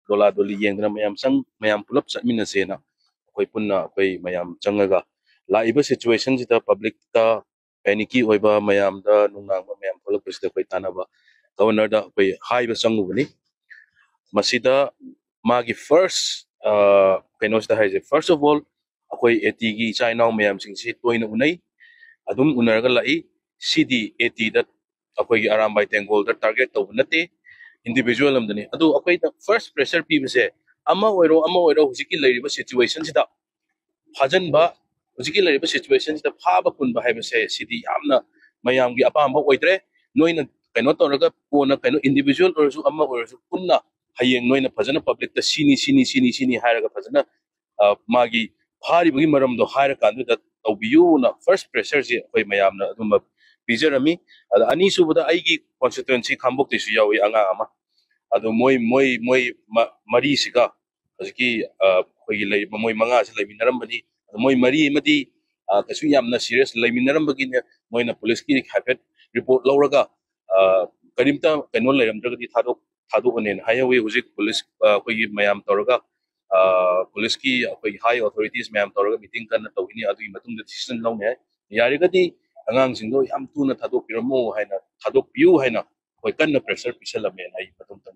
dola doli yengdana mayam pulap chatminasena akoi punna akoi mayam changaga laiba situation sida public ta panicky oiba mayam da nungnangba mayam pulap sida akoi tanaba governor da akoi haiba changubani masida magi first kainos da haise first of all akoi AT gi China mayam singsi toina unai adum unarga lai CD AT da akoi arambai tengol da target to nate individual amdani adu akoi da first pressure pibase ama oiro hujiki leiriba situation sida hajan ba hujiki leiriba situation sida phaba kunba haibase CD amna mayam gi apamba oidre noina kaino toraga kona kaino individual orsu ama orsu kunna hayeng noina fajana public ta sini hairaga fajana magi phari bagi maram do haira kandu da tawbiyu na first pressure je koi mayam na adum pijarami ani subada aigi constituency khambok tisu yawi anga ama adu moi mari siga hojiki koi lei moi manga se leminaram bani moi mari madi kasu yamna serious leminaram bagi ne moina police ki hafet report lauraga karimta kaino leiram dragadi thadok onen hayawe hojik police koi mayam toraga police ki koi high authorities mayam toraga meeting kana tawini adu matung decision laune yarigadi angang singdo yam tuna thadok piramo haina thadok piu haina koi kanna pressure pisalame nai matung tan